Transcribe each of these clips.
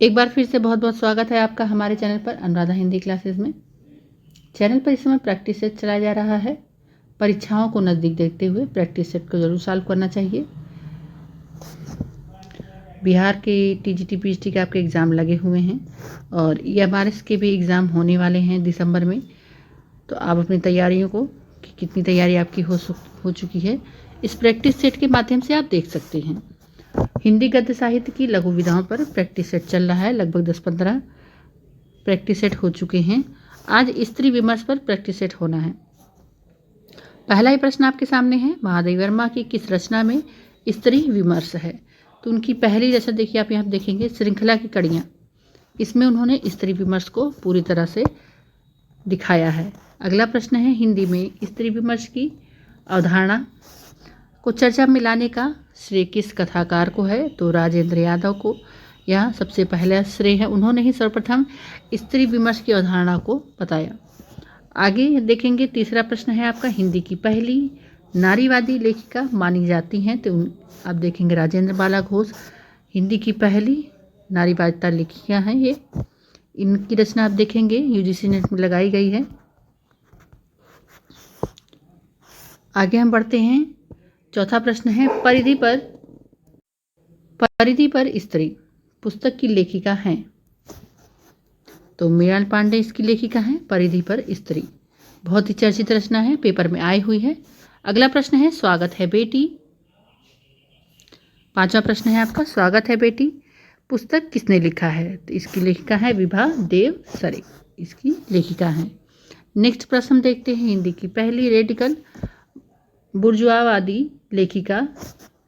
एक बार फिर से बहुत बहुत स्वागत है आपका हमारे चैनल पर अनुराधा हिंदी क्लासेस में। चैनल पर इस समय प्रैक्टिस सेट चलाया जा रहा है। परीक्षाओं को नज़दीक देखते हुए प्रैक्टिस सेट को जरूर सॉल्व करना चाहिए। बिहार के टीजीटी पीजीटी के आपके एग्ज़ाम लगे हुए हैं और EMRS के भी एग्ज़ाम होने वाले हैं दिसंबर में। तो आप अपनी तैयारियों को कि कितनी तैयारी आपकी हो चुकी है इस प्रैक्टिस सेट के माध्यम से आप देख सकते हैं। हिंदी गद्य साहित्य की लघु विधाओं पर प्रैक्टिस सेट चल रहा है। लगभग 10-15 प्रैक्टिस सेट हो चुके हैं। आज स्त्री विमर्श पर प्रैक्टिस सेट होना है। पहला ही प्रश्न आपके सामने है, महादेवी वर्मा की किस रचना में स्त्री विमर्श है? तो उनकी पहली रचना देखिए, आप यहाँ देखेंगे श्रृंखला की कड़ियाँ। इसमें उन्होंने स्त्री विमर्श को पूरी तरह से दिखाया है। अगला प्रश्न है, हिंदी में स्त्री विमर्श की अवधारणा को चर्चा में लाने का श्रेय किस कथाकार को है? तो राजेंद्र यादव को यह सबसे पहला श्रेय है। उन्होंने ही सर्वप्रथम स्त्री विमर्श की अवधारणा को बताया। आगे देखेंगे, तीसरा प्रश्न है आपका, हिंदी की पहली नारीवादी लेखिका मानी जाती हैं? तो आप देखेंगे राजेंद्र बाला घोष हिंदी की पहली नारीवादिता लेखिका हैं। ये इनकी रचना आप देखेंगे UGC नेट में लगाई गई है। आगे हम बढ़ते हैं। चौथा प्रश्न है, परिधि पर स्त्री पुस्तक की लेखिका हैं? तो मृणाल पांडे इसकी लेखिका हैं। परिधि पर स्त्री बहुत ही चर्चित रचना है, पेपर में आई हुई है। अगला प्रश्न है, स्वागत है बेटी। पांचवा प्रश्न है आपका, स्वागत है बेटी पुस्तक किसने लिखा है? तो इसकी लेखिका है विभा देव सरे, इसकी लेखिका हैं। नेक्स्ट प्रश्न देखते हैं, हिंदी की पहली रेडिकल बुर्जुआवादी लेखिका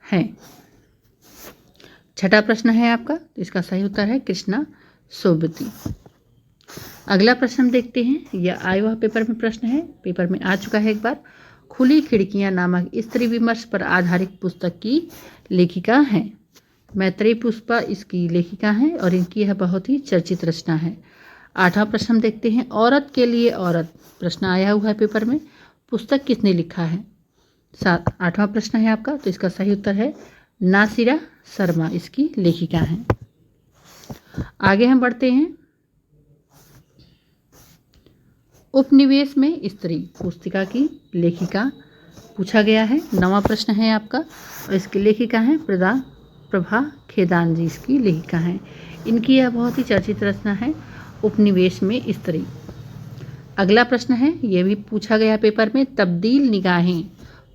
हैं? छठा प्रश्न है आपका, तो इसका सही उत्तर है कृष्णा सोबती। अगला प्रश्न हम देखते हैं, यह आया हुआ पेपर में प्रश्न है, पेपर में आ चुका है एक बार। खुली खिड़कियां नामक स्त्री विमर्श पर आधारित पुस्तक की लेखिका हैं? मैत्रेयी पुष्पा इसकी लेखिका हैं और इनकी यह बहुत ही चर्चित रचना है। आठवां प्रश्न हम देखते हैं, औरत के लिए औरत प्रश्न आया हुआ है पेपर में, पुस्तक किसने लिखा है? आठवां प्रश्न है आपका, तो इसका सही उत्तर है नासिरा शर्मा, इसकी लेखिका हैं। आगे हम बढ़ते हैं, उपनिवेश में स्त्री पुस्तिका की लेखिका पूछा गया है। नवां प्रश्न है आपका और इसकी लेखिका हैं प्रभा खेदान जी, इसकी लेखिका हैं। इनकी यह बहुत ही चर्चित रचना है, उपनिवेश में स्त्री। अगला प्रश्न है, यह भी पूछा गया पेपर में, तब्दील निगाहें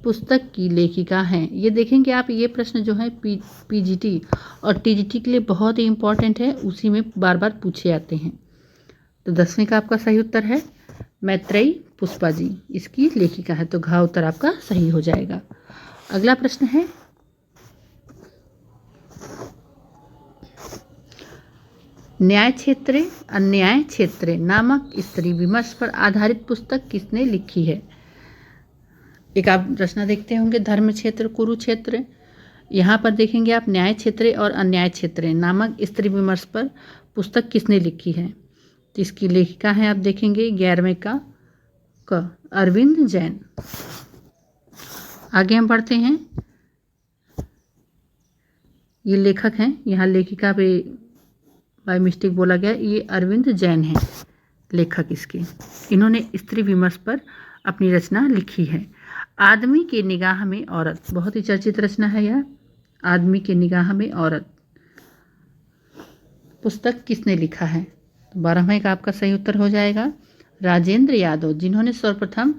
पुस्तक की लेखिका हैं? ये देखेंगे आप, ये प्रश्न जो है पीजीटी और टीजीटी के लिए बहुत ही इंपॉर्टेंट है, उसी में बार बार पूछे जाते हैं। तो 10वीं का आपका सही उत्तर है मैत्रेयी पुष्पा जी, इसकी लेखिका है। तो घ उत्तर आपका सही हो जाएगा। अगला प्रश्न है, न्याय क्षेत्र अन्याय क्षेत्र नामक स्त्री विमर्श पर आधारित पुस्तक किसने लिखी है? एक आप रचना देखते होंगे, धर्म क्षेत्र कुरुक्षेत्र। यहाँ पर देखेंगे आप, न्याय क्षेत्र और अन्याय क्षेत्र नामक स्त्री विमर्श पर पुस्तक किसने लिखी है? तो इसकी लेखिका है, आप देखेंगे 11वें का अरविंद जैन। आगे हम बढ़ते हैं, ये लेखक हैं, यहाँ लेखिका पे बाय मिस्टेक बोला गया, ये अरविंद जैन हैं लेखक इसके। इन्होंने स्त्री विमर्श पर अपनी रचना लिखी है। आदमी के निगाह में औरत बहुत ही चर्चित रचना है यह, आदमी के निगाह में औरत पुस्तक किसने लिखा है? 12वें का आपका सही उत्तर हो जाएगा राजेंद्र यादव, जिन्होंने सर्वप्रथम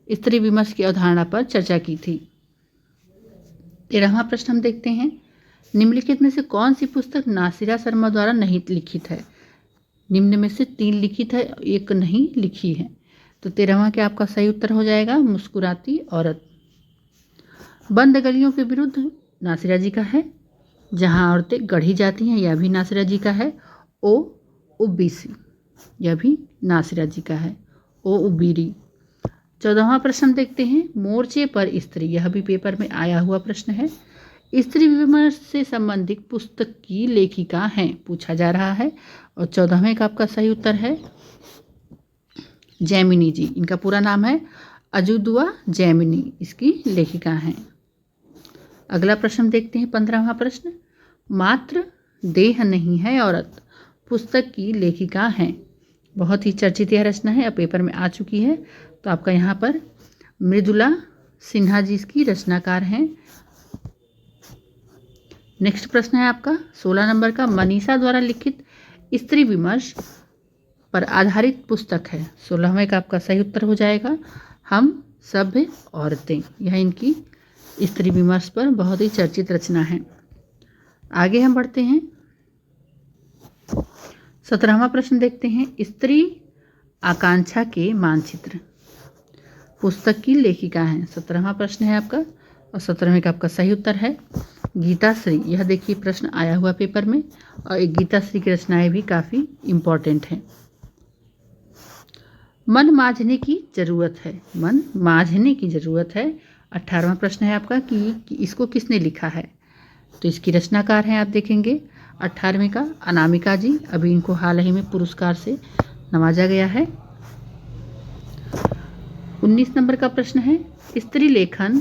स्त्री विमर्श की अवधारणा पर चर्चा की थी। 13वां प्रश्न हम देखते हैं, निम्नलिखित में से कौन सी पुस्तक नासिरा शर्मा द्वारा नहीं लिखित है? निम्न में से 3 लिखित है, 1 नहीं लिखी है। तो 13वां के आपका सही उत्तर हो जाएगा मुस्कुराती औरत। बंद गलियों के विरुद्ध नासिरा जी का है। जहां औरतें गढ़ी जाती हैं, यह भी नासिरा जी का है। ओ उबीसी, यह भी नासिरा जी का है। ओ उबीरी। 14वां प्रश्न हम देखते हैं, मोर्चे पर स्त्री, यह भी पेपर में आया हुआ प्रश्न है। स्त्री विमर्श से संबंधित पुस्तक की लेखिका हैं पूछा जा रहा है। और 14वें का आपका सही उत्तर है जैमिनी जी, इनका पूरा नाम है अजुदुआ जैमिनी, इसकी लेखिका हैं। अगला प्रश्न देखते हैं 15वां प्रश्न, मात्र देह नहीं है औरत, पुस्तक की लेखिका हैं। बहुत ही चर्चित यह रचना है, अब पेपर में आ चुकी है। तो आपका यहाँ पर मृदुला सिन्हा जी इसकी रचनाकार हैं। नेक्स्ट प्रश्न है आपका 16 नंबर का, मनीषा द्वारा लिखित स्त्री विमर्श पर आधारित पुस्तक है। 16वें का आपका सही उत्तर हो जाएगा हम सभ्य औरतें। यह इनकी स्त्री विमर्श पर बहुत ही चर्चित रचना है। आगे हम बढ़ते हैं, 17वां प्रश्न देखते हैं, स्त्री आकांक्षा के मानचित्र पुस्तक की लेखिका हैं। 17वां प्रश्न है आपका और 17वें का आपका सही उत्तर है गीताश्री। यह देखिए प्रश्न आया हुआ पेपर में और एक गीताश्री की रचनाएं भी काफ़ी इम्पोर्टेंट हैं। मन मांझने की ज़रूरत है, मन मांझने की ज़रूरत है। 18वां प्रश्न है आपका कि इसको किसने लिखा है। तो इसकी रचनाकार हैं आप देखेंगे 18वें का अनामिका जी। अभी इनको हाल ही में पुरस्कार से नवाजा गया है। 19 नंबर का प्रश्न है, स्त्री लेखन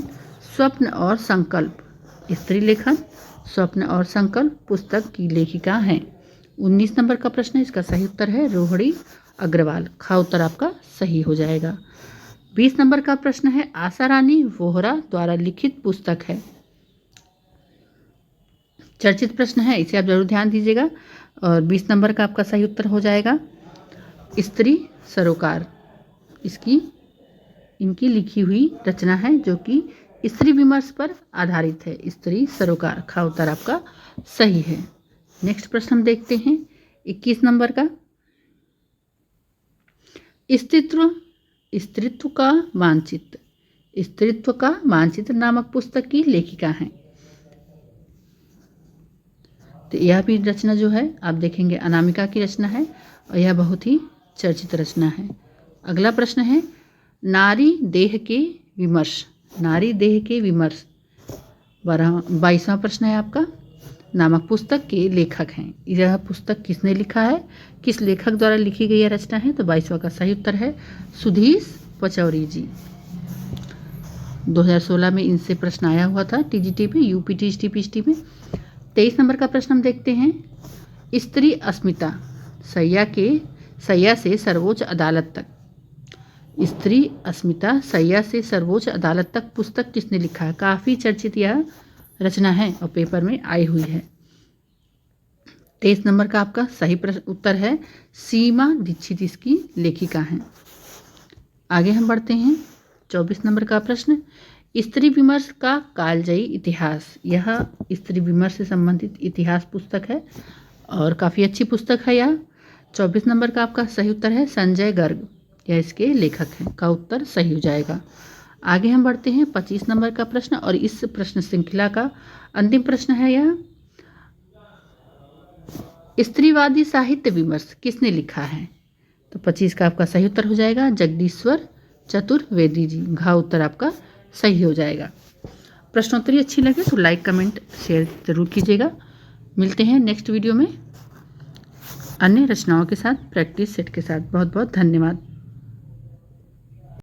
स्वप्न और संकल्प। स्त्री लेखन स्वप्न और संकल्प पुस्तक की लेखिका हैं। 19 नंबर का प्रश्न है, इसका सही उत्तर है रोहिणी अग्रवाल। खा उत्तर आपका सही हो जाएगा। 20 नंबर का प्रश्न है, आशा रानी वोहरा द्वारा लिखित पुस्तक है। चर्चित प्रश्न है, इसे आप जरूर ध्यान दीजिएगा। और 20 नंबर का आपका सही उत्तर हो जाएगा स्त्री सरोकार। इनकी लिखी हुई रचना है जो कि स्त्री विमर्श पर आधारित है। स्त्री सरोकार, खा उत्तर आपका सही है। नेक्स्ट प्रश्न हम देखते हैं 21 नंबर का, स्त्रीत्व का मानचित्र। स्त्रीत्व का मानचित्र नामक पुस्तक की लेखिका हैं। तो यह भी रचना जो है आप देखेंगे अनामिका की रचना है और यह बहुत ही चर्चित रचना है। अगला प्रश्न है, नारी देह के विमर्श। नारी देह के विमर्श 22वां प्रश्न है आपका, नामक पुस्तक के लेखक हैं। यह पुस्तक किसने लिखा है, किस लेखक द्वारा लिखी गई यह रचना है। तो 22वां का सही उत्तर है सुधीश पचौरी जी। 2016 में इनसे प्रश्न आया हुआ था टीजीटी में, यूपी टीजीटी पीजीटी में। 23 नंबर का प्रश्न हम देखते हैं, स्त्री अस्मिता सैया से सर्वोच्च अदालत तक। स्त्री अस्मिता सैया से सर्वोच्च अदालत तक पुस्तक किसने लिखा है। काफ़ी चर्चित यह रचना है और पेपर में आई हुई है। 23 नंबर का आपका सही उत्तर है सीमा दीक्षित इसकी लेखिका हैं। आगे हम बढ़ते हैं 24 नंबर का प्रश्न, स्त्री विमर्श का कालजयी इतिहास। यह स्त्री विमर्श से संबंधित इतिहास पुस्तक है और काफ़ी अच्छी पुस्तक है यह। 24 नंबर का आपका सही उत्तर है संजय गर्ग, यह इसके लेखक हैं। का उत्तर सही हो जाएगा। आगे हम बढ़ते हैं 25 नंबर का प्रश्न और इस प्रश्न श्रृंखला का अंतिम प्रश्न है यह, स्त्रीवादी साहित्य विमर्श किसने लिखा है। तो 25 का आपका सही उत्तर हो जाएगा जगदीश्वर चतुर्वेदी जी। घा उत्तर आपका सही हो जाएगा। प्रश्नोत्तरी अच्छी लगे तो लाइक कमेंट शेयर जरूर कीजिएगा। मिलते हैं नेक्स्ट वीडियो में अन्य रचनाओं के साथ, प्रैक्टिस सेट के साथ। बहुत बहुत धन्यवाद।